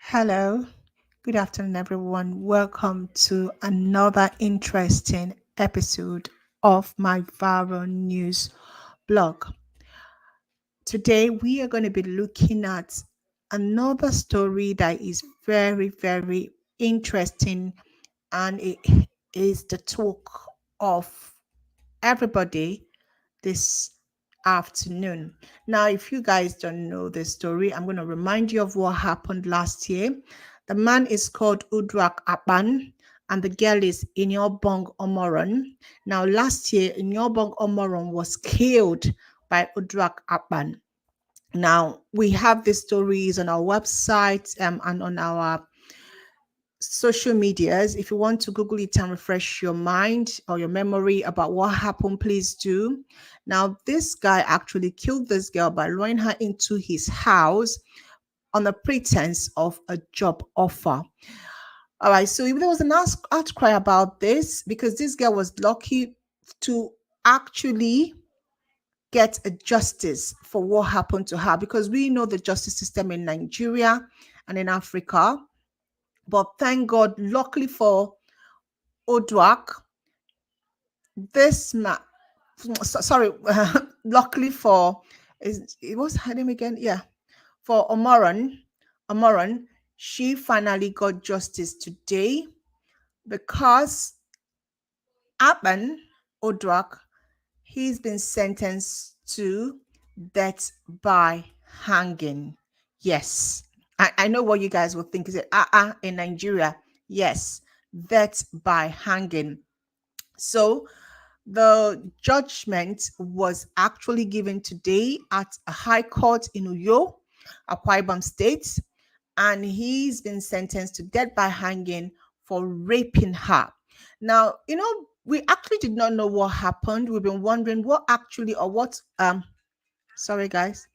Hello, good afternoon, everyone. Welcome to another interesting episode of my viral news blog. Today, we are going to be looking at another story that is very, very interesting, and it is the talk of everybody this afternoon. Now, if you guys don't know the story, I'm going to remind you of what happened last year. The man is called Uduak Akpan, and the girl is Iniubong Umoren. Now, last year, Iniubong Umoren was killed by Uduak Akpan. Now, we have these stories on our website and on our social medias. If you want to Google it and refresh your mind or your memory about what happened, please do. Now, this guy actually killed this girl by luring her into his house on the pretense of a job offer. All right, so there was an outcry about this because this girl was lucky to actually get a justice for what happened to her, because we know the justice system in Nigeria and in Africa. But thank God, luckily for Uduak, this man, sorry, luckily for, what's her name again? Yeah, for Umoren, she finally got justice today because Aban Uduak, he's been sentenced to death by hanging. Yes, I know what you guys will think. Is it in Nigeria? Yes, death by hanging. So the judgment was actually given today at a high court in Uyo, Akwa Ibom State, and he's been sentenced to death by hanging for raping her. Now, we actually did not know what happened. We've been wondering what actually or what sorry guys,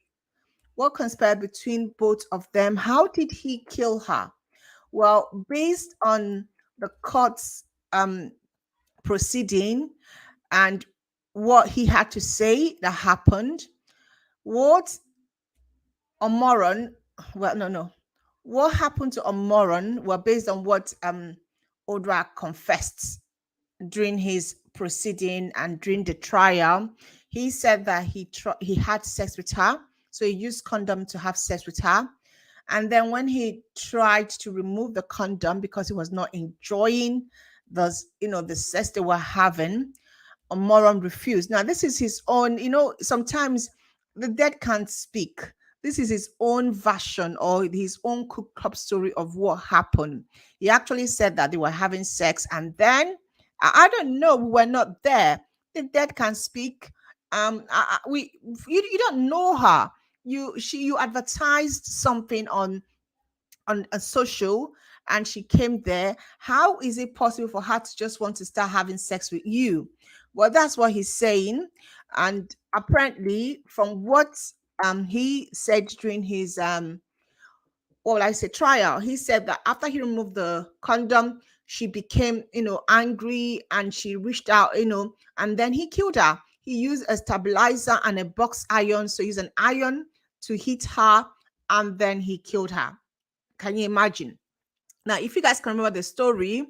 what conspired between both of them. How did he kill her? Well, based on the court's proceeding and what he had to say that happened, what Umoren, well, no, what happened to Umoren were based on what Odra confessed during his proceeding and during the trial. He said that he had sex with her, so he used condom to have sex with her. And then when he tried to remove the condom because he was not enjoying the sex they were having, Moron refused. Now, this is his own, sometimes the dead can't speak. This is his own version or his own cooked up story of what happened. He actually said that they were having sex, and then I don't know, we were not there. The dead can speak. You don't know her. You advertised something on a social, and she came there. How is it possible for her to just want to start having sex with you? Well, that's what he's saying. And apparently, from what he said during his well, I say trial, he said that after he removed the condom, she became, angry, and she reached out, and then he killed her. He used a stabilizer and a box iron. So he used an iron to hit her, and then he killed her. Can you imagine? Now, if you guys can remember the story,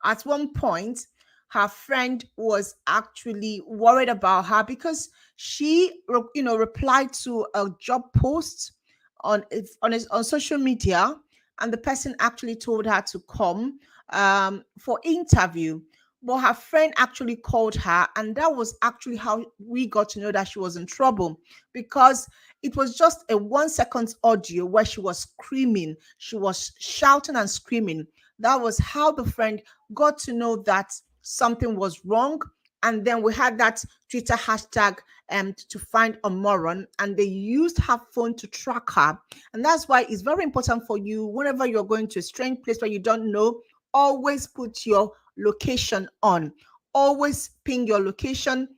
at one point, her friend was actually worried about her because she, replied to a job post on social media, and the person actually told her to come for interview. But her friend actually called her, and that was actually how we got to know that she was in trouble, because it was just a 1 second audio where she was screaming, she was shouting and screaming. That was how the friend got to know that something was wrong. And then we had that Twitter hashtag to find a moron, and they used her phone to track her. And that's why it's very important for you, whenever you're going to a strange place where you don't know, always put your location on. Always ping your location.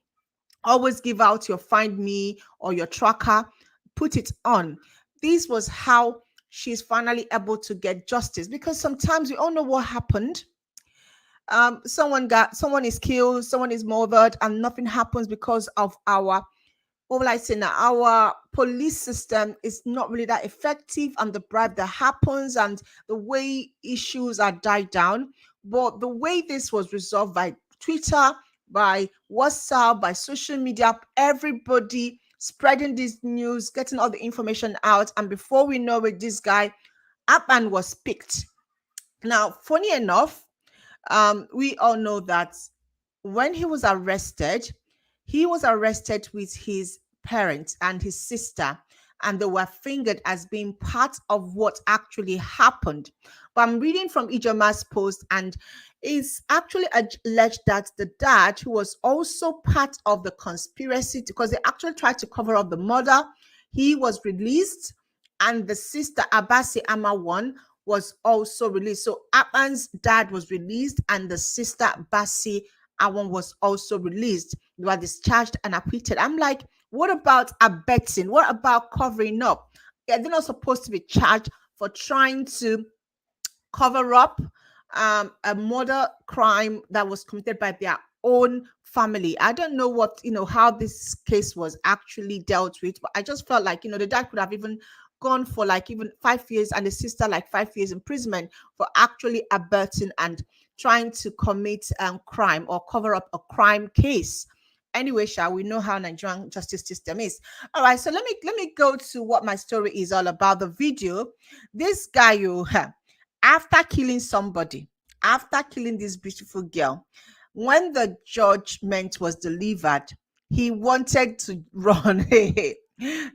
Always give out your find me or your tracker. Put it on. This was how she's finally able to get justice, because sometimes we all know what happened. Someone is killed, someone is murdered, and nothing happens because of our what will I say now? Our police system is not really that effective, and the bribe that happens and the way issues are died down. But the way this was resolved by Twitter, by WhatsApp, by social media, everybody spreading this news, getting all the information out. And before we know it, this guy, Akpan, was picked. Now, funny enough, we all know that when he was arrested with his parents and his sister, and they were fingered as being part of what actually happened. But I'm reading from Ijeoma's post, and it's actually alleged that the dad, who was also part of the conspiracy, because they actually tried to cover up the murder, he was released, and the sister Abasi Amawan was also released. So Akpan's dad was released, and the sister Basi Awan was also released. They were discharged and acquitted. I'm like, what about abetting? What about covering up? Yeah, they're not supposed to be charged for trying to cover up a murder crime that was committed by their own family. I don't know what, how this case was actually dealt with, but I just felt like, the dad could have even gone for like even 5 years, and the sister like 5 years imprisonment for actually abetting and trying to commit crime or cover up a crime case. Anyway, shall we know how Nigerian justice system is? All right, so let me go to what my story is all about. The video, this guy, after killing somebody, after killing this beautiful girl, when the judgment was delivered, he wanted to run.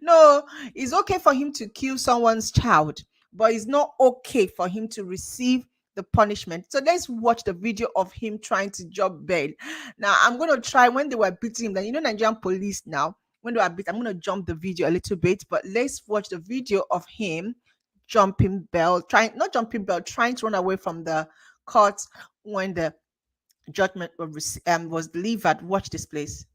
No, it's okay for him to kill someone's child, but it's not okay for him to receive the punishment. So let's watch the video of him trying to jump bail. Now, I'm going to try when they were beating him. Then, Nigerian police now, when they were beating, I'm going to jump the video a little bit, but let's watch the video of him jumping bail, not jumping bail, trying to run away from the court when the judgment was delivered. Watch this, please.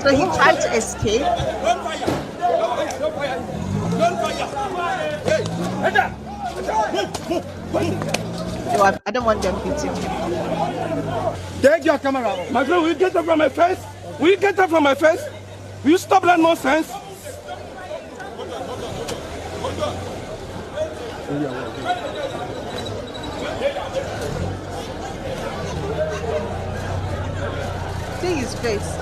So he tried to escape. So I don't want them beating him. Take your camera off. My friend, will you get up from my face? Will you get up from my face? Will you stop that nonsense? See his face.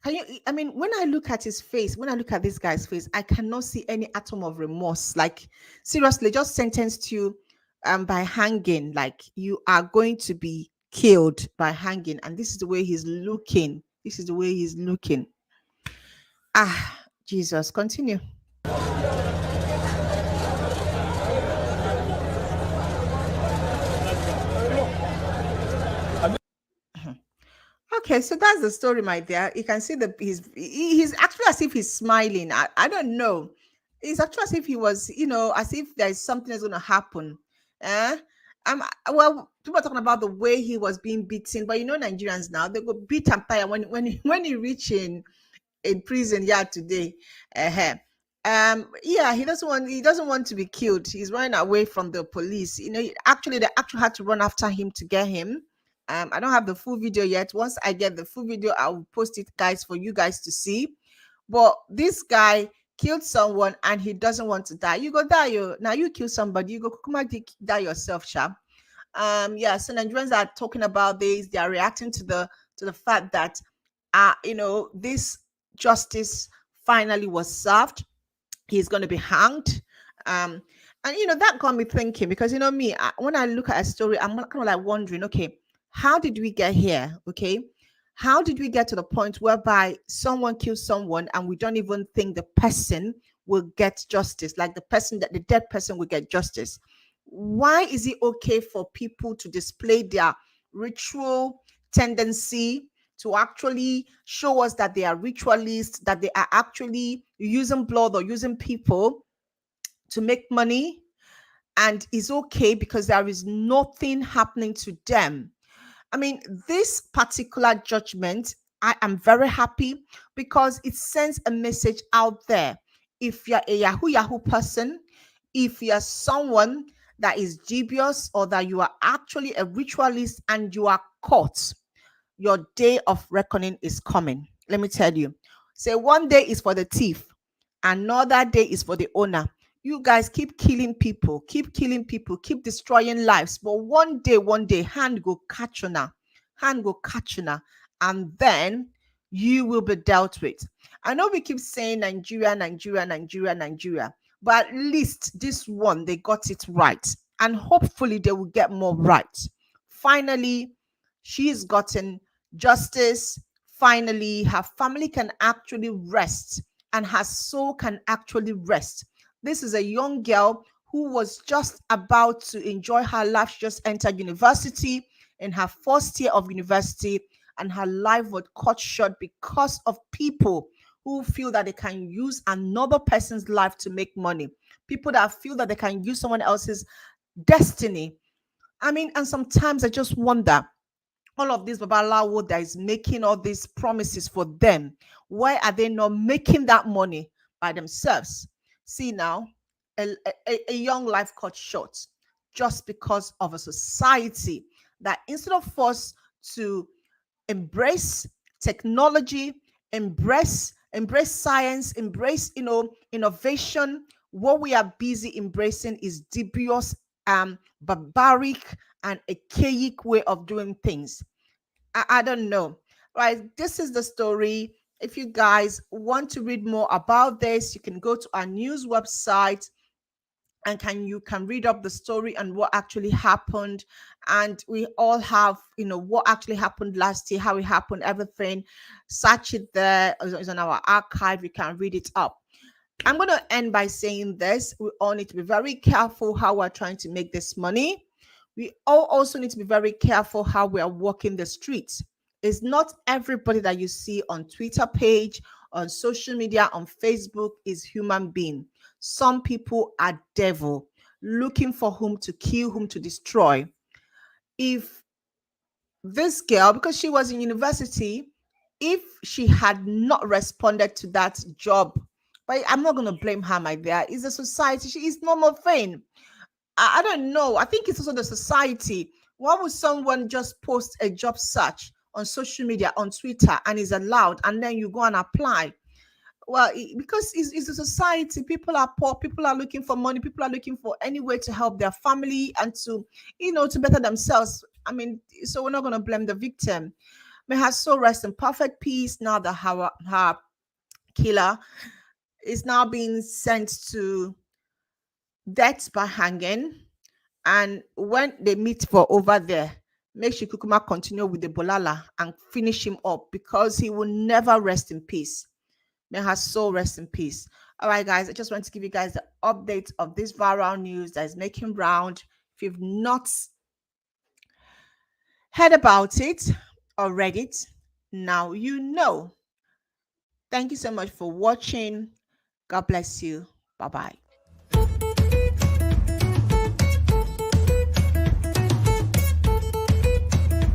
Can you, I mean, when I look at his face, when I look at this guy's face, I cannot see any atom of remorse. Like, seriously, just sentenced you by hanging. Like, you are going to be killed by hanging. And this is the way he's looking. This is the way he's looking. Ah, Jesus, continue. Okay, so that's the story, my dear. You can see he's actually as if he's smiling. I don't know. It's actually as if he was, as if there's something that's gonna happen. Eh? Well, people are talking about the way he was being beaten, but Nigerians now, they go beat and tire when he reach in prison, yeah, today. Uh-huh. Yeah, he doesn't want to be killed. He's running away from the police. Actually, they actually had to run after him to get him. I don't have the full video yet. Once I get the full video, I'll post it, guys, for you guys to see. But this guy killed someone and he doesn't want to die. You go die. Now you kill somebody, you go die yourself, sharp. Yeah, so Nigerians are talking about this. They are reacting to the fact that this justice finally was served. He's going to be hanged. And that got me thinking, because me, when I look at a story, I'm kind of like wondering, okay, how did we get here? Okay, how did we get to the point whereby someone kills someone and we don't even think the person will get justice, like the dead person will get justice? Why is it okay for people to display their ritual tendency, to actually show us that they are ritualists, that they are actually using blood or using people to make money, and is okay because there is nothing happening to them? I mean, this particular judgment, I am very happy because it sends a message out there. If you're a Yahoo person, if you're someone that is dubious or that you are actually a ritualist and you are caught, your day of reckoning is coming. Let me tell you. Say one day is for the thief, another day is for the owner. You guys keep killing people, keep destroying lives. But one day, hand go catch una, hand go catch una, and then you will be dealt with. I know we keep saying Nigeria, Nigeria, Nigeria, Nigeria, but at least this one they got it right, and hopefully they will get more right. Finally, she's gotten justice. Finally, her family can actually rest and her soul can actually rest. This is a young girl who was just about to enjoy her life. She just entered university in her first year of university, and her life was cut short because of people who feel that they can use another person's life to make money. People that feel that they can use someone else's destiny. I mean, and sometimes I just wonder, all of this babalawo that is making all these promises for them, why are they not making that money by themselves? See now, a young life cut short just because of a society that, instead of us to embrace technology, embrace science, embrace innovation, what we are busy embracing is dubious, barbaric, and archaic way of doing things. I don't know. Right. This is the story. If you guys want to read more about this, you can go to our news website and you can read up the story and what actually happened. And we all have, what actually happened last year, how it happened, everything. Search it there. It's on our archive. You can read it up. I'm going to end by saying this. We all need to be very careful how we're trying to make this money. We all also need to be very careful how we are walking the streets. It's not everybody that you see on Twitter page, on social media, on Facebook is human being. Some people are devil, looking for whom to kill, whom to destroy. If this girl, because she was in university, if she had not responded to that job, but I'm not going to blame her, my dear. It's a society. She is normal thing. I don't know. I think it's also the society. Why would someone just post a job search on social media, on Twitter, and is allowed, and then you go and apply? Well, because it's a society. People are poor. People are looking for money. People are looking for any way to help their family and to better themselves. I mean, so we're not going to blame the victim. May her soul rest in perfect peace now that her killer is now being sent to death by hanging. And when they meet for over there, make sure Kukuma continue with the Bolala and finish him up, because he will never rest in peace. May her soul rest in peace. All right, guys, I just want to give you guys the update of this viral news that is making round. If you've not heard about it or read it, now you know. Thank you so much for watching. God bless you. Bye bye.